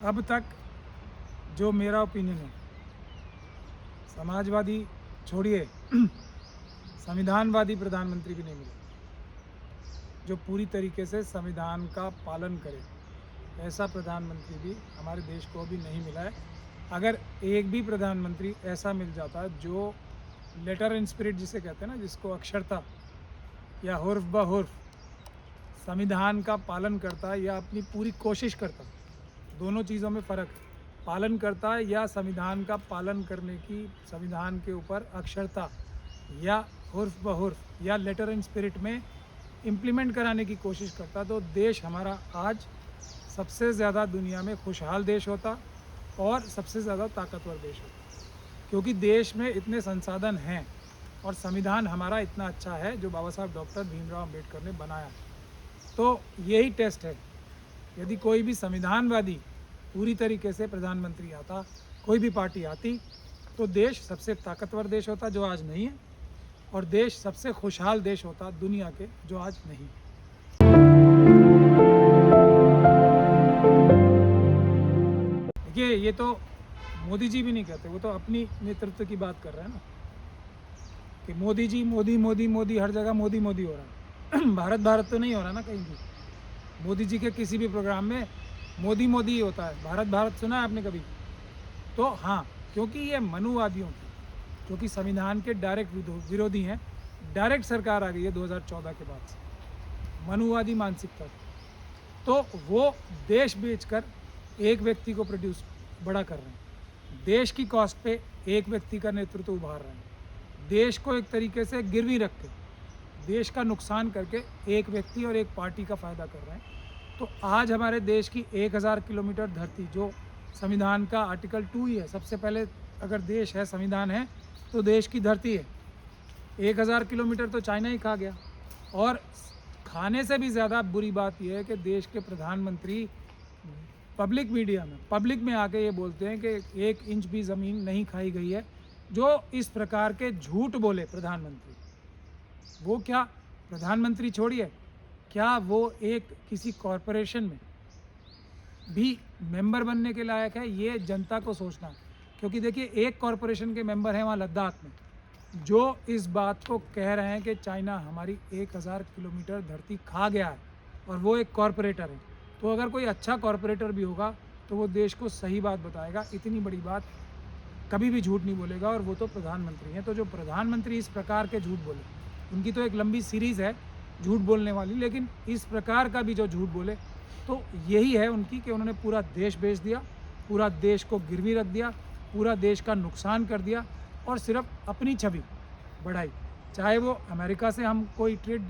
अब तक जो मेरा ओपिनियन है, समाजवादी छोड़िए संविधानवादी प्रधानमंत्री भी नहीं मिले जो पूरी तरीके से संविधान का पालन करे। ऐसा प्रधानमंत्री भी हमारे देश को अभी नहीं मिला है। अगर एक भी प्रधानमंत्री ऐसा मिल जाता जो लेटर इन स्पिरिट जिसे कहते हैं ना, जिसको अक्षरता या हुर्फ ब हुर्फ संविधान का पालन करता या अपनी पूरी कोशिश करता, दोनों चीज़ों में फ़र्क है। पालन करता है या संविधान का पालन करने की, संविधान के ऊपर अक्षरता या हुर्फ ब हुर्फ या लेटर इन स्पिरिट में इम्प्लीमेंट कराने की कोशिश करता, तो देश हमारा आज सबसे ज़्यादा दुनिया में खुशहाल देश होता और सबसे ज़्यादा ताकतवर देश होता, क्योंकि देश में इतने संसाधन हैं और संविधान हमारा इतना अच्छा है जो बाबा साहब डॉक्टर भीमराव अम्बेडकर ने बनाया। तो यही टेस्ट है, यदि कोई भी संविधानवादी पूरी तरीके से प्रधानमंत्री आता, कोई भी पार्टी आती, तो देश सबसे ताकतवर देश होता जो आज नहीं है, और देश सबसे खुशहाल देश होता दुनिया के जो आज नहीं है। देखिए, ये तो मोदी जी भी नहीं कहते, वो तो अपनी नेतृत्व की बात कर रहे हैं ना, कि मोदी जी मोदी मोदी मोदी, हर जगह मोदी मोदी हो रहा है। भारत भारत तो नहीं हो रहा ना कहीं भी। मोदी जी के किसी भी प्रोग्राम में मोदी मोदी ही होता है। भारत भारत सुना है आपने कभी? तो हाँ, क्योंकि ये मनुवादियों की, क्योंकि संविधान के डायरेक्ट विरोधी हैं। डायरेक्ट सरकार आ गई है 2014 के बाद से, मनुवादी मानसिकता की। तो वो देश बेचकर एक व्यक्ति को प्रोड्यूस बड़ा कर रहे हैं, देश की कॉस्ट पे एक व्यक्ति का नेतृत्व उभार रहे हैं, देश को एक तरीके से गिरवी रख के देश का नुकसान करके एक व्यक्ति और एक पार्टी का फ़ायदा कर रहे हैं। तो आज हमारे देश की 1000 किलोमीटर धरती, जो संविधान का आर्टिकल 2 ही है, सबसे पहले अगर देश है, संविधान है, तो देश की धरती है। 1000 किलोमीटर तो चाइना ही खा गया। और खाने से भी ज़्यादा बुरी बात यह है कि देश के प्रधानमंत्री पब्लिक मीडिया में, पब्लिक में आके ये बोलते हैं कि 1 इंच भी ज़मीन नहीं खाई गई है। जो इस प्रकार के झूठ बोले प्रधानमंत्री, वो क्या प्रधानमंत्री छोड़िए, क्या वो एक किसी कॉरपोरेशन में भी मेंबर बनने के लायक है? ये जनता को सोचना है। क्योंकि देखिए, एक कॉरपोरेशन के मेंबर हैं वहाँ लद्दाख में, जो इस बात को कह रहे हैं कि चाइना हमारी 1000 किलोमीटर धरती खा गया है, और वो एक कॉरपोरेटर है। तो अगर कोई अच्छा कॉरपोरेटर भी होगा तो वो देश को सही बात बताएगा, इतनी बड़ी बात कभी भी झूठ नहीं बोलेगा, और वो तो प्रधानमंत्री हैं। तो जो प्रधानमंत्री इस प्रकार के झूठ बोले, उनकी तो एक लंबी सीरीज़ है झूठ बोलने वाली, लेकिन इस प्रकार का भी जो झूठ बोले, तो यही है उनकी, कि उन्होंने पूरा देश बेच दिया, पूरा देश को गिरवी रख दिया, पूरा देश का नुकसान कर दिया, और सिर्फ अपनी छवि बढ़ाई। चाहे वो अमेरिका से हम कोई ट्रेड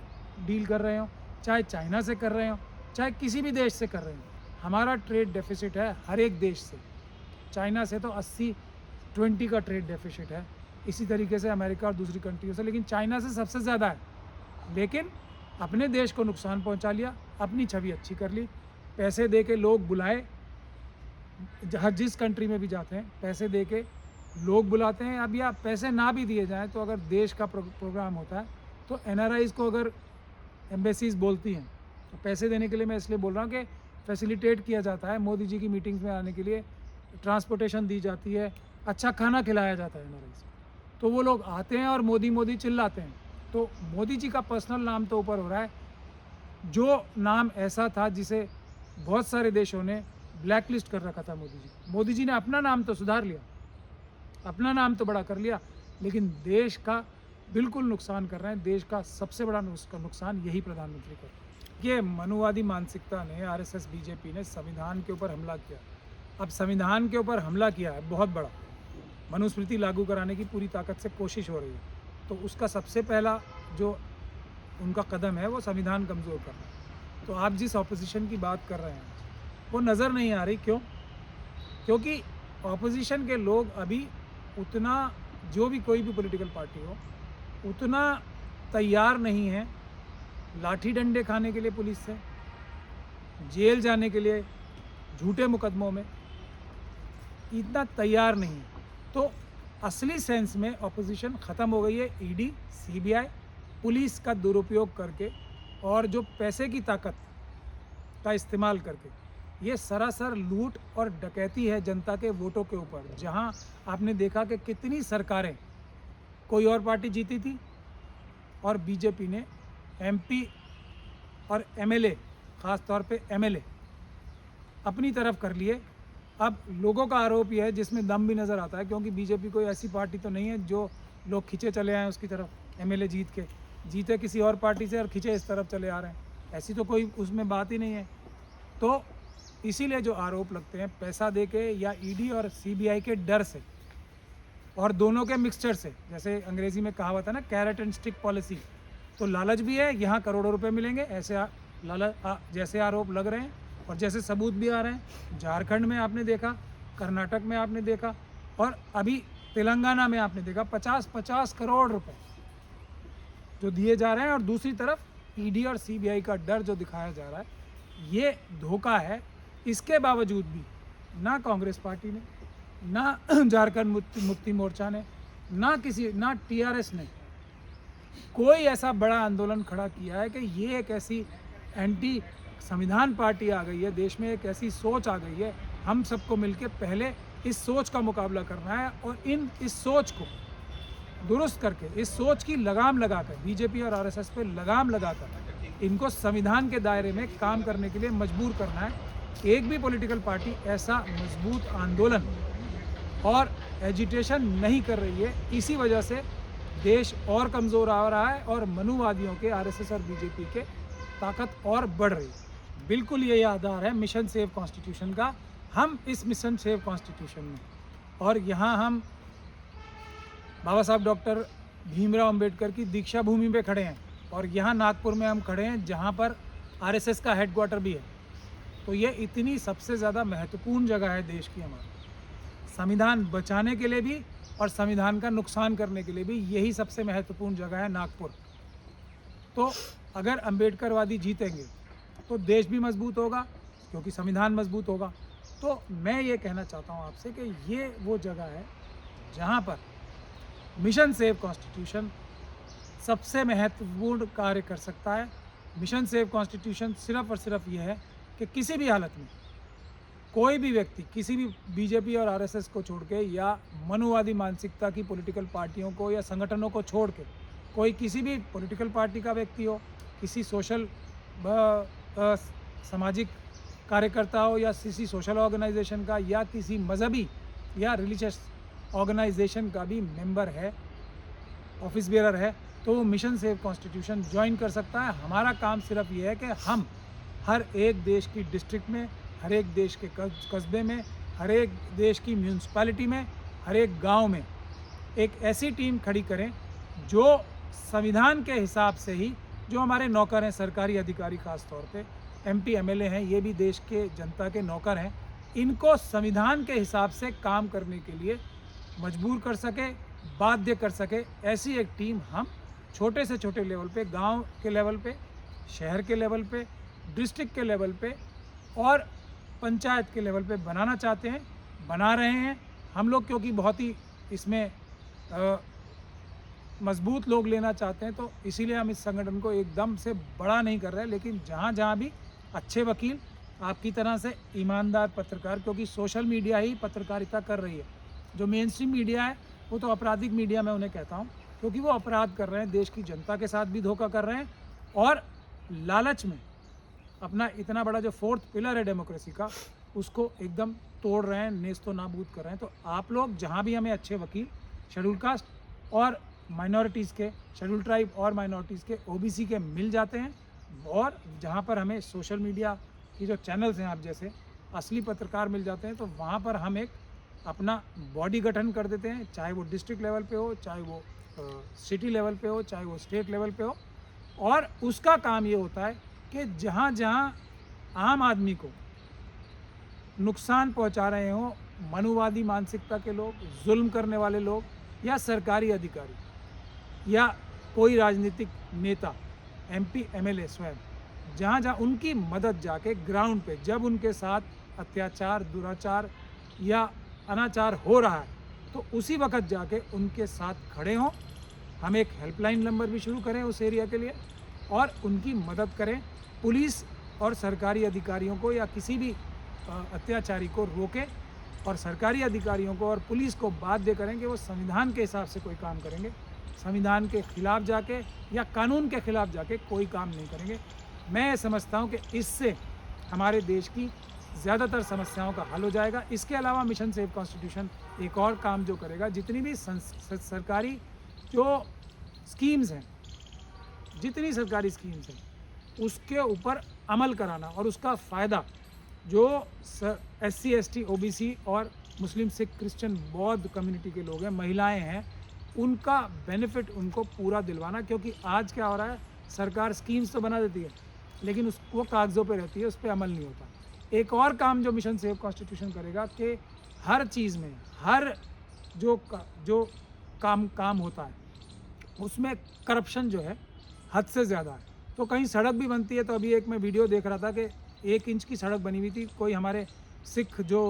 डील कर रहे हों, चाहे चाइना से कर रहे हों, चाहे किसी भी देश से कर रहे हों, हमारा ट्रेड डेफिसिट है हर एक देश से। चाइना से तो 80-20 का ट्रेड डेफिसिट है, इसी तरीके से अमेरिका और दूसरी कंट्रियों से, लेकिन चाइना से सबसे ज़्यादा है। लेकिन अपने देश को नुकसान पहुंचा लिया, अपनी छवि अच्छी कर ली, पैसे दे के लोग बुलाए, जहाँ जिस कंट्री में भी जाते हैं पैसे दे के लोग बुलाते हैं। अब या पैसे ना भी दिए जाएं, तो अगर देश का प्रोग्राम होता है तो NRIs को अगर एम्बेसीज बोलती हैं, तो पैसे देने के लिए मैं इसलिए बोल रहा हूँ कि फैसिलिटेट किया जाता है, मोदी जी की मीटिंग्स में आने के लिए ट्रांसपोर्टेशन दी जाती है, अच्छा खाना खिलाया जाता है NRIs, तो वो लोग आते हैं और मोदी मोदी चिल्लाते हैं। तो मोदी जी का पर्सनल नाम तो ऊपर हो रहा है, जो नाम ऐसा था जिसे बहुत सारे देशों ने ब्लैक लिस्ट कर रखा था मोदी जी ने अपना नाम तो सुधार लिया, अपना नाम तो बड़ा कर लिया, लेकिन देश का बिल्कुल नुकसान कर रहे हैं। देश का सबसे बड़ा नुकसान यही प्रधानमंत्री कर रहे हैं। ये मनुवादी मानसिकता ने, RSS BJP ने संविधान के ऊपर हमला किया। अब संविधान के ऊपर हमला किया है बहुत बड़ा, मनुस्मृति लागू कराने की पूरी ताकत से कोशिश हो रही है, तो उसका सबसे पहला जो उनका कदम है वो संविधान कमज़ोर करना। तो आप जिस ऑपोजिशन की बात कर रहे हैं वो नज़र नहीं आ रही। क्यों? क्योंकि ऑपोजिशन के लोग अभी उतना, जो भी कोई भी पॉलिटिकल पार्टी हो, उतना तैयार नहीं है लाठी डंडे खाने के लिए पुलिस से, जेल जाने के लिए झूठे मुकदमों में, इतना तैयार नहीं है। तो असली सेंस में ऑपोजिशन ख़त्म हो गई है। ED, CBI, पुलिस का दुरुपयोग करके और जो पैसे की ताकत का इस्तेमाल करके ये सरासर लूट और डकैती है जनता के वोटों के ऊपर। जहां आपने देखा कि कितनी सरकारें कोई और पार्टी जीती थी और बीजेपी ने एमपी और एमएलए, ख़ास तौर पे एमएलए अपनी तरफ कर लिए। अब लोगों का आरोप यह है, जिसमें दम भी नज़र आता है, क्योंकि बीजेपी कोई ऐसी पार्टी तो नहीं है जो लोग खींचे चले आए उसकी तरफ, एमएलए जीते किसी और पार्टी से और खींचे इस तरफ चले आ रहे हैं, ऐसी तो कोई उसमें बात ही नहीं है। तो इसीलिए जो आरोप लगते हैं पैसा दे के या ईडी और सीबीआई के डर से और दोनों के मिक्सचर से, जैसे अंग्रेजी में कहावत है ना, कैरेट एंड स्टिक पॉलिसी, तो लालच भी है, यहाँ करोड़ों रुपए मिलेंगे, ऐसे जैसे आरोप लग रहे हैं और जैसे सबूत भी आ रहे हैं। झारखंड में आपने देखा, कर्नाटक में आपने देखा और अभी तेलंगाना में आपने देखा 50-50 करोड़ रुपए जो दिए जा रहे हैं, और दूसरी तरफ ईडी और सीबीआई का डर जो दिखाया जा रहा है, ये धोखा है। इसके बावजूद भी ना कांग्रेस पार्टी ने, ना झारखंड मुक्ति मोर्चा ने, ना टीआरएस ने कोई ऐसा बड़ा आंदोलन खड़ा किया है कि ये एक ऐसी एंटी संविधान पार्टी आ गई है देश में, एक ऐसी सोच आ गई है। हम सबको मिलकर पहले इस सोच का मुकाबला करना है और इस सोच को दुरुस्त करके, इस सोच की लगाम लगाकर, बीजेपी और आरएसएस पे लगाम लगाकर इनको संविधान के दायरे में काम करने के लिए मजबूर करना है। एक भी पॉलिटिकल पार्टी ऐसा मजबूत आंदोलन और एजिटेशन नहीं कर रही है। इसी वजह से देश और कमज़ोर आ रहा है और मनुवादियों के, आरएसएस और बीजेपी के ताकत और बढ़ रही है। बिल्कुल यही आधार है मिशन सेव कॉन्स्टिट्यूशन का। हम इस मिशन सेव कॉन्स्टिट्यूशन में, और यहाँ हम बाबा साहब डॉक्टर भीमराव अंबेडकर की दीक्षा भूमि पे खड़े हैं, और यहाँ नागपुर में हम खड़े हैं जहाँ पर आरएसएस का हेडक्वार्टर भी है। तो ये इतनी सबसे ज़्यादा महत्वपूर्ण जगह है देश की हमारी, संविधान बचाने के लिए भी और संविधान का नुकसान करने के लिए भी यही सबसे महत्वपूर्ण जगह है नागपुर। तो अगर अंबेडकरवादी जीतेंगे तो देश भी मजबूत होगा, क्योंकि संविधान मजबूत होगा। तो मैं ये कहना चाहता हूँ आपसे कि ये वो जगह है जहाँ पर मिशन सेव कॉन्स्टिट्यूशन सबसे महत्वपूर्ण कार्य कर सकता है। मिशन सेव कॉन्स्टिट्यूशन सिर्फ और सिर्फ ये है कि किसी भी हालत में कोई भी व्यक्ति किसी भी बीजेपी और आरएसएस को छोड़ के या मनुवादी मानसिकता की पॉलिटिकल पार्टियों को या संगठनों को छोड़ के कोई किसी भी पॉलिटिकल पार्टी का व्यक्ति हो, किसी सोशल सामाजिक कार्यकर्ता हो या किसी सोशल ऑर्गेनाइजेशन का या किसी मजहबी या रिलीजियस ऑर्गेनाइजेशन का भी मेंबर है, ऑफिस बेरर है, तो वो मिशन सेव कॉन्स्टिट्यूशन ज्वाइन कर सकता है। हमारा काम सिर्फ ये है कि हम हर एक देश की डिस्ट्रिक्ट में, हर एक देश के कस्बे में, हर एक देश की म्यूनसिपैलिटी में, हर एक गांव में एक ऐसी टीम खड़ी करें जो संविधान के हिसाब से ही, जो हमारे नौकर हैं, सरकारी अधिकारी खास तौर पे एमपी एमएलए हैं, ये भी देश के जनता के नौकर हैं, इनको संविधान के हिसाब से काम करने के लिए मजबूर कर सके, बाध्य कर सके। ऐसी एक टीम हम छोटे से छोटे लेवल पे, गांव के लेवल पे, शहर के लेवल पे, डिस्ट्रिक्ट के लेवल पे और पंचायत के लेवल पे बनाना चाहते हैं, बना रहे हैं हम लोग, क्योंकि बहुत ही इसमें मजबूत लोग लेना चाहते हैं। तो इसीलिए हम इस संगठन को एकदम से बड़ा नहीं कर रहे, लेकिन जहाँ जहाँ भी अच्छे वकील, आपकी तरह से ईमानदार पत्रकार, क्योंकि सोशल मीडिया ही पत्रकारिता कर रही है। जो मेन स्ट्रीम मीडिया है वो तो आपराधिक मीडिया मैं उन्हें कहता हूँ, क्योंकि वो अपराध कर रहे हैं, देश की जनता के साथ भी धोखा कर रहे हैं और लालच में अपना इतना बड़ा जो फोर्थ पिलर है डेमोक्रेसी का, उसको एकदम तोड़ रहे हैं, नेस्तो नाबूद कर रहे हैं। तो आप लोग जहाँ भी हमें अच्छे वकील शेड्यूल कास्ट और माइनॉरिटीज़ के, शेड्यूल ट्राइब और माइनॉरिटीज़ के, ओबीसी के मिल जाते हैं, और जहाँ पर हमें सोशल मीडिया की जो चैनल्स हैं आप जैसे असली पत्रकार मिल जाते हैं, तो वहाँ पर हम एक अपना बॉडी गठन कर देते हैं, चाहे वो डिस्ट्रिक्ट लेवल पे हो, चाहे वो सिटी लेवल पे हो, चाहे वो स्टेट लेवल पे हो। और उसका काम ये होता है कि जहाँ जहाँ आम आदमी को नुकसान पहुँचा रहे हों मनुवादी मानसिकता के लोग, जुल्म करने वाले लोग या सरकारी अधिकारी या कोई राजनीतिक नेता, एमपी एमएलए स्वयं, जहाँ जहाँ उनकी मदद जाके ग्राउंड पे, जब उनके साथ अत्याचार, दुराचार या अनाचार हो रहा है, तो उसी वक्त जाके उनके साथ खड़े हों। हम एक हेल्पलाइन नंबर भी शुरू करें उस एरिया के लिए और उनकी मदद करें। पुलिस और सरकारी अधिकारियों को या किसी भी अत्याचारी को रोके और सरकारी अधिकारियों को और पुलिस को बाध्य करें कि वो संविधान के हिसाब से कोई काम करेंगे, संविधान के खिलाफ जाके या कानून के खिलाफ जाके कोई काम नहीं करेंगे। मैं समझता हूँ कि इससे हमारे देश की ज़्यादातर समस्याओं का हल हो जाएगा। इसके अलावा मिशन सेव कॉन्स्टिट्यूशन एक और काम जो करेगा, जितनी भी सरकारी जो स्कीम्स हैं, जितनी सरकारी स्कीम्स हैं उसके ऊपर अमल कराना और उसका फ़ायदा जो SC ST OBC और मुस्लिम सिख क्रिश्चियन बौद्ध कम्युनिटी के लोग हैं, महिलाएं हैं, उनका बेनिफिट उनको पूरा दिलवाना। क्योंकि आज क्या हो रहा है, सरकार स्कीम्स तो बना देती है लेकिन वो कागज़ों पे रहती है, उस पर अमल नहीं होता। एक और काम जो मिशन सेव कॉन्स्टिट्यूशन करेगा कि हर चीज़ में, हर जो काम होता है उसमें करप्शन जो है हद से ज़्यादा है। तो कहीं सड़क भी बनती है, तो अभी एक मैं वीडियो देख रहा था कि 1 इंच की सड़क बनी हुई थी, कोई हमारे सिख जो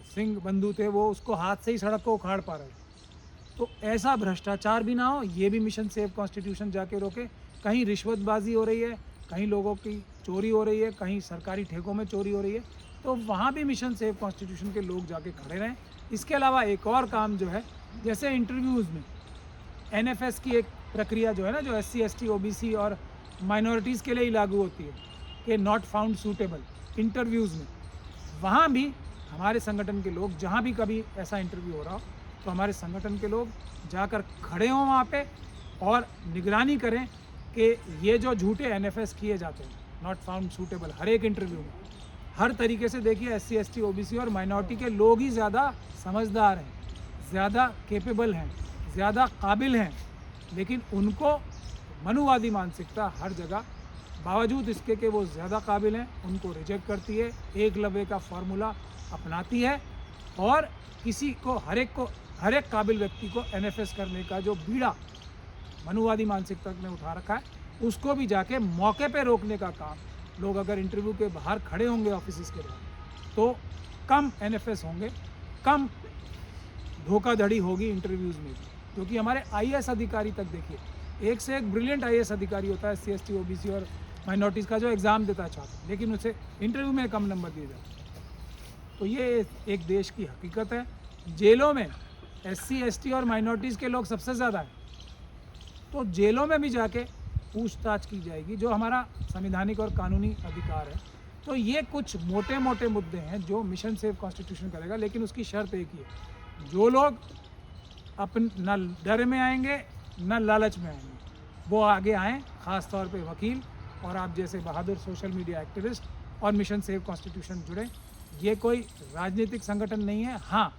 सिंह बंधु थे वो उसको हाथ से ही सड़क को उखाड़ पा रहे थे। तो ऐसा भ्रष्टाचार भी ना हो, ये भी मिशन सेव कॉन्स्टिट्यूशन जाके रोके। कहीं रिश्वतबाजी हो रही है, कहीं लोगों की चोरी हो रही है, कहीं सरकारी ठेकों में चोरी हो रही है, तो वहाँ भी मिशन सेव कॉन्स्टिट्यूशन के लोग जाके खड़े रहें। इसके अलावा एक और काम जो है, जैसे इंटरव्यूज़ में NFS की एक प्रक्रिया जो है ना, जो SC ST OBC और माइनॉरिटीज़ के लिए ही लागू होती है कि नॉट फाउंड सूटेबल इंटरव्यूज़ में, वहाँ भी हमारे संगठन के लोग, जहाँ भी कभी ऐसा इंटरव्यू हो रहा हो, तो हमारे संगठन के लोग जाकर खड़े हों वहाँ पे और निगरानी करें कि ये जो झूठे NFS किए जाते हैं, नॉट फाउंड सूटेबल, हर एक इंटरव्यू में हर तरीके से देखिए SC ST OBC और माइनॉरिटी के लोग ही ज़्यादा समझदार हैं, ज़्यादा कैपेबल हैं, ज़्यादा काबिल हैं, लेकिन उनको मनुवादी मानसिकता हर जगह, बावजूद इसके कि वो ज़्यादा काबिल हैं, उनको रिजेक्ट करती है, एकलव्य का फार्मूला अपनाती है और किसी को, हर एक काबिल व्यक्ति को NFS करने का जो बीड़ा मनुवादी मानसिकता ने उठा रखा है, उसको भी जाके मौके पे रोकने का काम। लोग अगर इंटरव्यू के बाहर खड़े होंगे ऑफिस के बाहर, तो कम NFS होंगे, कम धोखाधड़ी होगी इंटरव्यूज़ में भी। क्योंकि हमारे IAS अधिकारी तक देखिए, एक से एक ब्रिलियंट IAS अधिकारी होता है SC ST OBC और माइनॉरिटीज़ का, जो एग्ज़ाम देता है छात्र, लेकिन उसे इंटरव्यू में कम नंबर दिए जाते हैं। तो ये एक देश की हकीकत है। जेलों में SC ST और माइनॉरिटीज़ के लोग सबसे ज़्यादा हैं, तो जेलों में भी जाके पूछताछ की जाएगी, जो हमारा संवैधानिक और कानूनी अधिकार है। तो ये कुछ मोटे मोटे मुद्दे हैं जो मिशन सेव कॉन्स्टिट्यूशन करेगा, लेकिन उसकी शर्त एक ही है, जो लोग न डर में आएंगे न लालच में आएंगे, वो आगे आएँ, ख़ास तौर पे वकील और आप जैसे बहादुर सोशल मीडिया एक्टिविस्ट, और मिशन सेव कॉन्स्टिट्यूशन जुड़े। ये कोई राजनीतिक संगठन नहीं है, हाँ,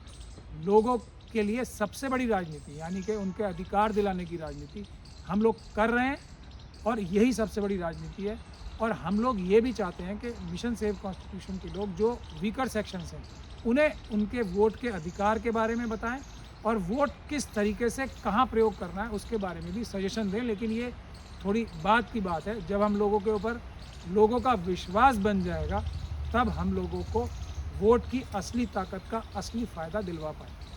लोगों के लिए सबसे बड़ी राजनीति, यानी कि उनके अधिकार दिलाने की राजनीति हम लोग कर रहे हैं, और यही सबसे बड़ी राजनीति है। और हम लोग ये भी चाहते हैं कि मिशन सेव कॉन्स्टिट्यूशन के लोग जो वीकर सेक्शंस हैं, उन्हें उनके वोट के अधिकार के बारे में बताएं और वोट किस तरीके से कहाँ प्रयोग करना है उसके बारे में भी सजेशन दें। लेकिन ये थोड़ी बात की बात है, जब हम लोगों के ऊपर लोगों का विश्वास बन जाएगा, तब हम लोगों को वोट की असली ताकत का असली फ़ायदा दिलवा पाएंगे।